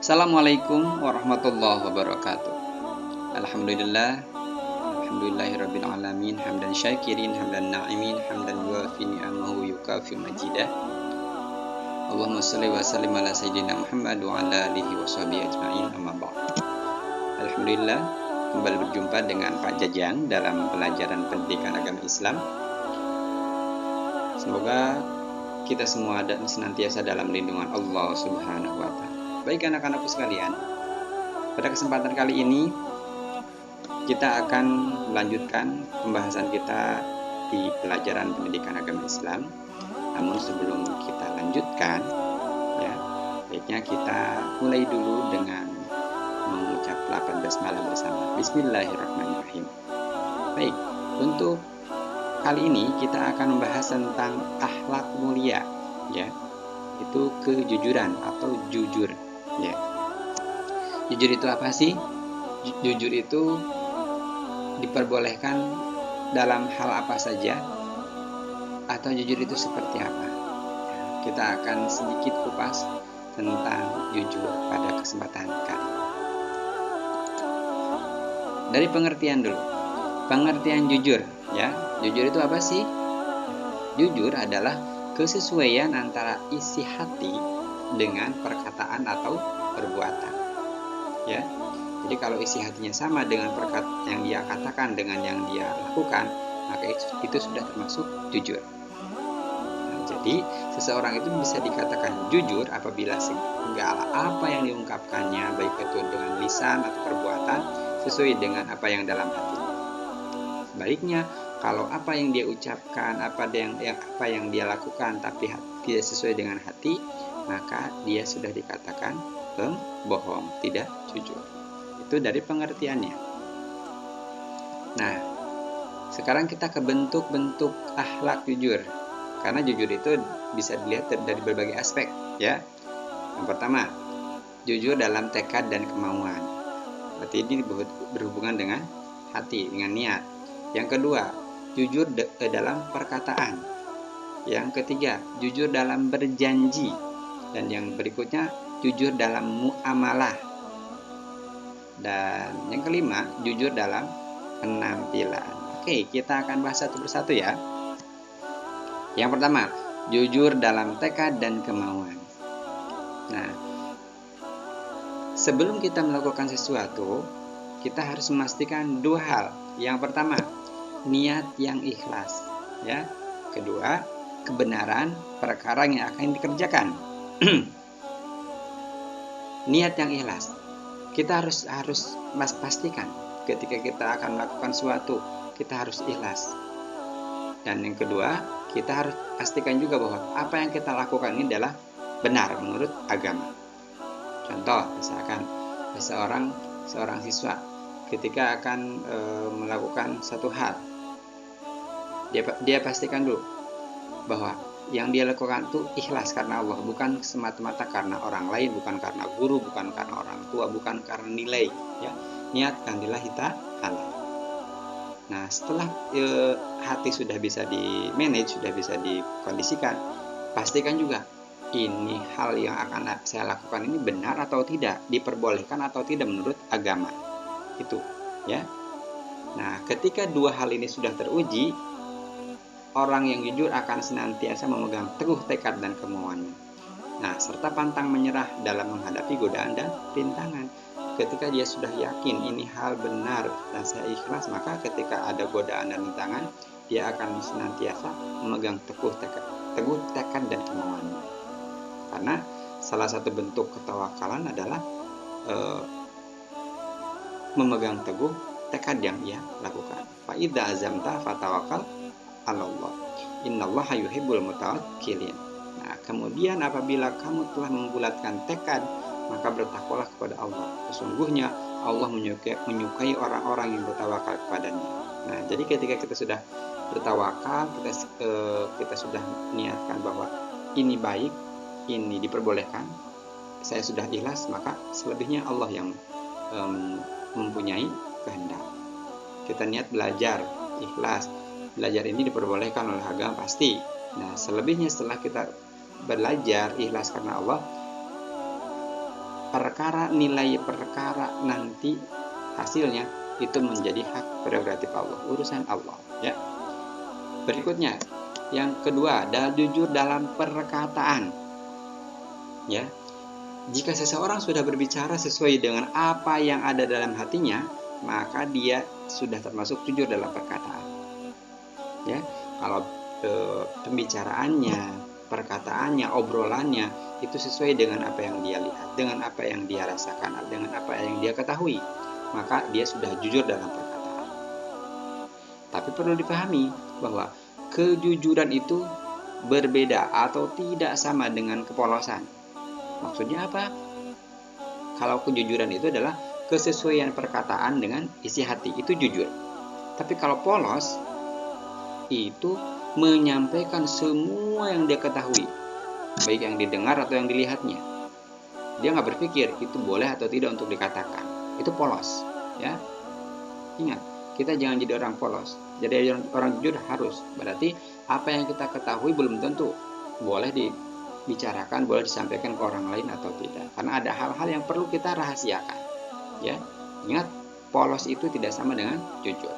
Assalamualaikum warahmatullahi wabarakatuh. Alhamdulillah, alhamdulillahirabbil alamin, hamdan syakirin, hamdan na'imin, hamdan yuafi ni'amahu yukafi majidah. Allahumma shalli wa sallim ala sayyidina Muhammad wa ala alihi wa sahbihi ajma'in, amma ba'd. Alhamdulillah, kembali berjumpa dengan Pak Jajang dalam pelajaran pendidikan agama Islam. Semoga kita semua senantiasa dalam lindungan Allah Subhanahu wa taala. Baik anak-anakku sekalian, pada kesempatan kali ini kita akan melanjutkan pembahasan kita di pelajaran pendidikan agama Islam. Namun sebelum kita lanjutkan, ya, baiknya kita mulai dulu dengan mengucap 8 basmalah bersama. Bismillahirrahmanirrahim. Baik, untuk kali ini kita akan membahas tentang akhlak mulia, ya, itu kejujuran atau jujur, ya. Jujur itu apa sih? Jujur itu diperbolehkan dalam hal apa saja, atau jujur itu seperti apa? Kita akan sedikit kupas tentang jujur pada kesempatan kali ini. Dari pengertian dulu. Pengertian jujur, ya. Jujur itu apa sih? Jujur adalah kesesuaian antara isi hati dengan perkataan atau perbuatan, ya. Jadi kalau isi hatinya sama dengan perkataan yang dia katakan dengan yang dia lakukan, maka itu sudah termasuk jujur. Nah, jadi seseorang itu bisa dikatakan jujur apabila segala apa yang diungkapkannya, baik itu dengan lisan atau perbuatan, sesuai dengan apa yang dalam hati. Sebaliknya, kalau apa yang dia ucapkan, apa yang dia lakukan tapi tidak sesuai dengan hati, maka dia sudah dikatakan pembohong, tidak jujur. Itu dari pengertiannya. Nah, sekarang kita ke bentuk-bentuk akhlak jujur. Karena jujur itu bisa dilihat dari berbagai aspek, ya. Yang pertama, jujur dalam tekad dan kemauan. Berarti ini berhubungan dengan hati, dengan niat. Yang kedua, jujur dalam perkataan. Yang ketiga, jujur dalam berjanji. Dan yang berikutnya, jujur dalam muamalah. Dan yang kelima, jujur dalam penampilan. Oke, kita akan bahas satu persatu, ya. Yang pertama, jujur dalam tekad dan kemauan. Nah, sebelum kita melakukan sesuatu, kita harus memastikan dua hal. Yang pertama, niat yang ikhlas, ya. Kedua, kebenaran perkara yang akan dikerjakan. Niat yang ikhlas. Kita harus pastikan ketika kita akan melakukan sesuatu, kita harus ikhlas. Dan yang kedua, kita harus pastikan juga bahwa apa yang kita lakukan ini adalah benar menurut agama. Contoh, misalkan seorang siswa ketika akan melakukan satu hal, dia pastikan dulu bahwa yang dia lakukan itu ikhlas karena Allah, bukan semata-mata karena orang lain, bukan karena guru, bukan karena orang tua, bukan karena nilai, ya. Niatkan lillahi ta'ala. Nah, setelah hati sudah bisa di-manage, sudah bisa dikondisikan, pastikan juga ini hal yang akan saya lakukan ini benar atau tidak, diperbolehkan atau tidak menurut agama. Itu, ya. Nah, ketika dua hal ini sudah teruji, orang yang jujur akan senantiasa memegang teguh tekad dan kemauannya. Nah, serta pantang menyerah dalam menghadapi godaan dan rintangan. Ketika dia sudah yakin ini hal benar dan saya ikhlas, maka ketika ada godaan dan rintangan, dia akan senantiasa memegang teguh tekad dan kemauannya. Karena salah satu bentuk ketawakalan adalah memegang teguh tekad yang ia lakukan. Fa idza azamta fatawakkal 'alallah. Innallaha yuhibbul mutawakkilin. Nah, kemudian apabila kamu telah membulatkan tekad, maka bertakwalah kepada Allah. Sesungguhnya Allah menyukai orang-orang yang bertawakal kepadanya. Nah, jadi ketika kita sudah bertawakal, kita sudah niatkan bahwa ini baik, ini diperbolehkan, saya sudah ikhlas, maka selebihnya Allah yang mempunyai kehendak. Kita niat belajar, ikhlas. Belajar ini diperbolehkan oleh agama pasti. Nah, selebihnya setelah kita belajar ikhlas karena Allah, perkara nilai perkara nanti hasilnya itu menjadi hak prerogatif Allah, urusan Allah, ya. Berikutnya, yang kedua, jujur dalam perkataan, ya. Jika seseorang sudah berbicara sesuai dengan apa yang ada dalam hatinya, maka dia sudah termasuk jujur dalam perkataan, ya. Kalau pembicaraannya, perkataannya, obrolannya itu sesuai dengan apa yang dia lihat, dengan apa yang dia rasakan, dengan apa yang dia ketahui, maka dia sudah jujur dalam perkataan. Tapi perlu dipahami bahwa kejujuran itu berbeda atau tidak sama dengan kepolosan. Maksudnya apa? Kalau kejujuran itu adalah kesesuaian perkataan dengan isi hati, itu jujur. Tapi kalau polos, itu menyampaikan semua yang dia ketahui, baik yang didengar atau yang dilihatnya. Dia nggak berpikir itu boleh atau tidak untuk dikatakan. Itu polos, ya. Ingat, kita jangan jadi orang polos. Jadi orang jujur harus. Berarti apa yang kita ketahui belum tentu boleh dibicarakan, boleh disampaikan ke orang lain atau tidak. Karena ada hal-hal yang perlu kita rahasiakan, ya. Ingat, polos itu tidak sama dengan jujur.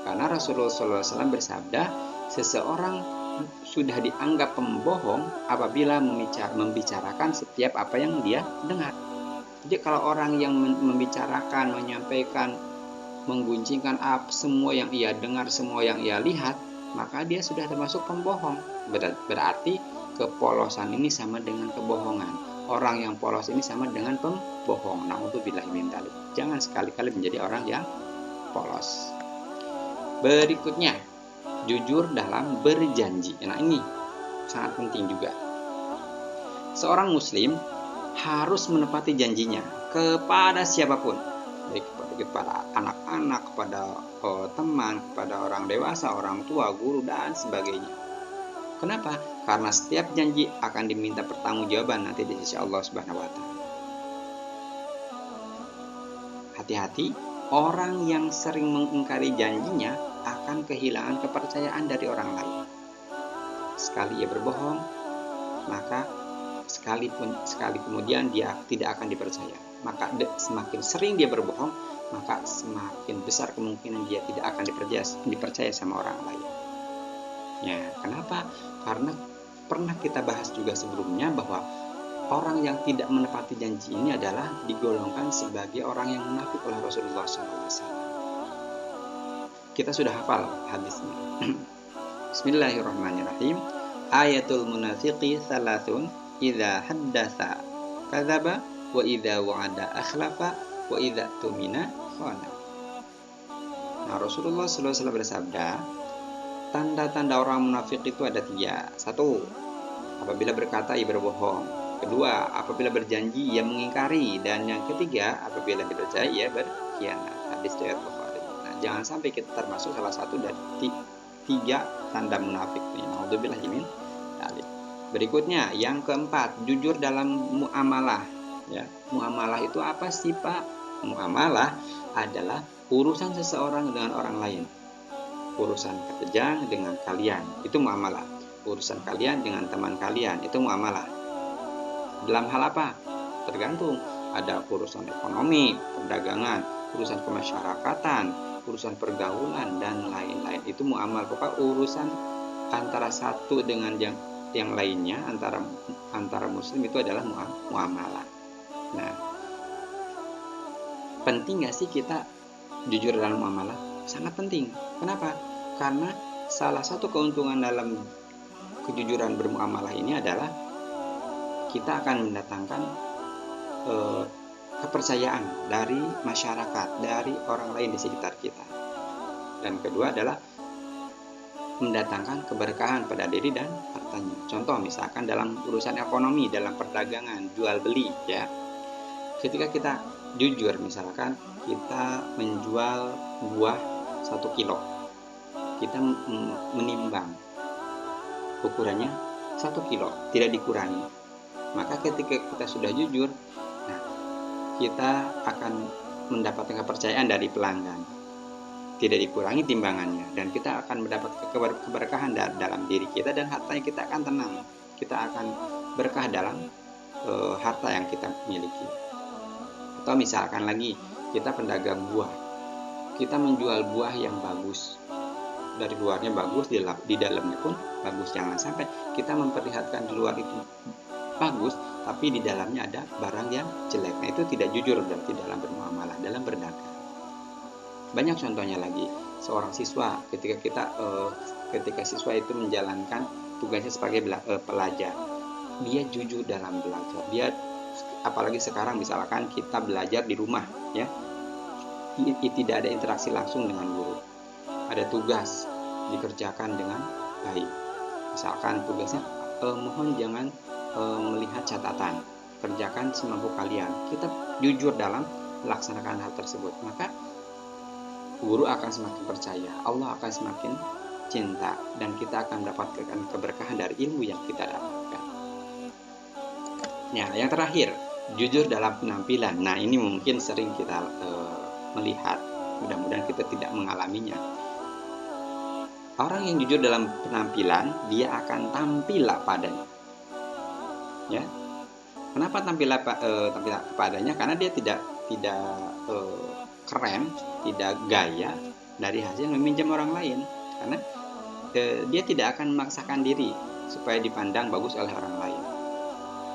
Karena Rasulullah SAW bersabda, seseorang sudah dianggap pembohong apabila membicarakan setiap apa yang dia dengar. Jadi kalau orang yang membicarakan, menyampaikan, menggunjingkan semua yang ia dengar, semua yang ia lihat, maka dia sudah termasuk pembohong. Berarti kepolosan ini sama dengan kebohongan. Orang yang polos ini sama dengan pembohong. Na'udzubillahi min dzalik. Jangan sekali-kali menjadi orang yang polos. Berikutnya, jujur dalam berjanji. Nah, ini sangat penting juga. Seorang muslim harus menepati janjinya kepada siapapun, baik kepada anak-anak, kepada teman, kepada orang dewasa, orang tua, guru, dan sebagainya. Kenapa? Karena setiap janji akan diminta pertanggungjawaban nanti di sisi Allah Subhanahu wa Ta'ala. Hati-hati, orang yang sering mengingkari janjinya akan kehilangan kepercayaan dari orang lain. Sekali ia berbohong, maka sekali kemudian dia tidak akan dipercaya. Maka semakin sering dia berbohong, maka semakin besar kemungkinan dia tidak akan dipercaya sama orang lain. Ya, kenapa? Karena pernah kita bahas juga sebelumnya bahwa orang yang tidak menepati janji ini adalah digolongkan sebagai orang yang munafik oleh Rasulullah SAW. Kita sudah hafal hadisnya. Bismillahirrahmanirrahim. Ayatul munafiqi thalathun, idza haddatsa kadzaba wa idza wa'ada akhlafa wa idza tumina khana. Nah, Rasulullah SAW bersabda, tanda-tanda orang munafik itu ada 3. 1, apabila berkata ia berbohong. 2, apabila berjanji ia mengingkari. Dan yang ketiga, apabila dipercaya ia berkhianat. Hadis riwayat Bukhari. Nah, jangan sampai kita termasuk salah satu dari 3 tanda munafik ini. Naudzubillah min dzalik. Berikutnya, yang keempat, jujur dalam muamalah. Ya, muamalah itu apa sih, Pak? Muamalah adalah urusan seseorang dengan orang lain. Urusan kerja dengan kalian, itu muamalah. Urusan kalian dengan teman kalian, itu muamalah. Dalam hal apa? Tergantung. Ada urusan ekonomi, perdagangan, urusan kemasyarakatan, urusan pergaulan, dan lain-lain. Itu muamal. Pokoknya urusan antara satu dengan yang lainnya, antara muslim itu adalah muamalah. Nah, penting gak sih kita jujur dalam muamalah? Sangat penting. Kenapa? Karena salah satu keuntungan dalam kejujuran bermuamalah ini adalah kita akan mendatangkan kepercayaan dari masyarakat, dari orang lain di sekitar kita. Dan kedua adalah mendatangkan keberkahan pada diri dan hartanya. Contoh misalkan dalam urusan ekonomi, dalam perdagangan, jual beli, ya. Ketika kita jujur, misalkan kita menjual buah 1 kilo, kita menimbang ukurannya 1 kilo, tidak dikurangi. Maka ketika kita sudah jujur, nah, kita akan mendapatkan kepercayaan dari pelanggan, tidak dikurangi timbangannya, dan kita akan mendapat keberkahan dalam diri kita, dan hartanya kita akan tenang, kita akan berkah dalam harta yang kita miliki. Atau misalkan lagi kita pedagang buah, kita menjual buah yang bagus, dari luarnya bagus, di dalamnya pun bagus. Jangan sampai kita memperlihatkan di luar itu bagus, tapi di dalamnya ada barang yang jelek. Nah, itu tidak jujur berarti dalam bermuamalah, dalam berdagang. Banyak contohnya lagi, seorang siswa ketika siswa itu menjalankan tugasnya sebagai pelajar, dia jujur dalam belajar. Dia, apalagi sekarang misalkan kita belajar di rumah, ya, tidak ada interaksi langsung dengan guru, ada tugas dikerjakan dengan baik. Misalkan tugasnya, mohon jangan melihat catatan, kerjakan semampu kalian. Kita jujur dalam melaksanakan hal tersebut, maka guru akan semakin percaya, Allah akan semakin cinta, dan kita akan mendapatkan keberkahan dari ilmu yang kita dapatkan. Nah, yang terakhir, jujur dalam penampilan. Nah, ini mungkin sering kita melihat, mudah-mudahan kita tidak mengalaminya. Orang yang jujur dalam penampilan, dia akan tampil padanya. Ya, kenapa tampil padanya? Karena dia tidak keren, tidak gaya dari hasil meminjam orang lain, karena dia tidak akan memaksakan diri supaya dipandang bagus oleh orang lain.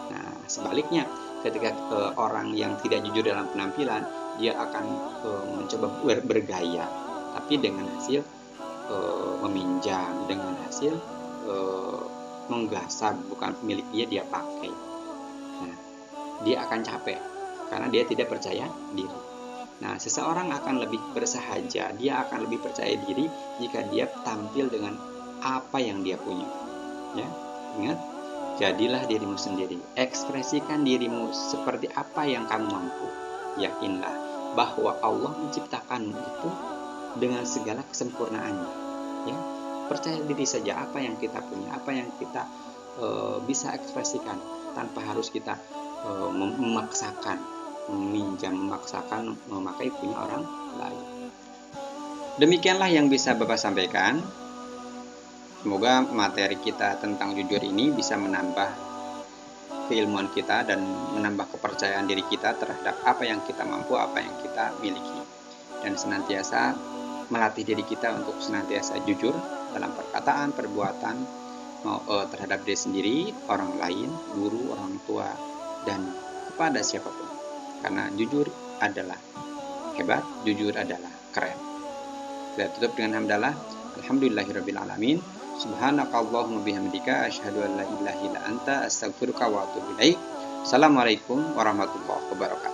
Nah, sebaliknya, ketika orang yang tidak jujur dalam penampilan, dia akan mencoba bergaya, tapi dengan hasil meminjam, dengan hasil menggasap, bukan milik dia pakai. Nah, dia akan capek karena dia tidak percaya diri. Nah, seseorang akan lebih bersahaja, dia akan lebih percaya diri jika dia tampil dengan apa yang dia punya. Ya, ingat, jadilah dirimu sendiri, ekspresikan dirimu seperti apa yang kamu mampu. Yakinlah bahwa Allah menciptakanmu itu dengan segala kesempurnaannya. Ya, percaya diri saja apa yang kita punya, apa yang kita bisa ekspresikan, tanpa harus kita memaksakan meminjam, memaksakan memakai punya orang lain. Demikianlah yang bisa Bapak sampaikan. Semoga materi kita tentang jujur ini bisa menambah keilmuan kita dan menambah kepercayaan diri kita terhadap apa yang kita mampu, apa yang kita miliki, dan senantiasa melatih diri kita untuk senantiasa jujur dalam perkataan, perbuatan, terhadap diri sendiri, orang lain, guru, orang tua, dan kepada siapapun. Karena jujur adalah hebat, jujur adalah keren. Kita tutup dengan hamdalah. Alhamdulillahirabbil alamin. Subhanakallahumma bihamdika asyhadu an la ilaha illa anta astaghfiruka wa atubu ilaik. Assalamualaikum warahmatullahi wabarakatuh.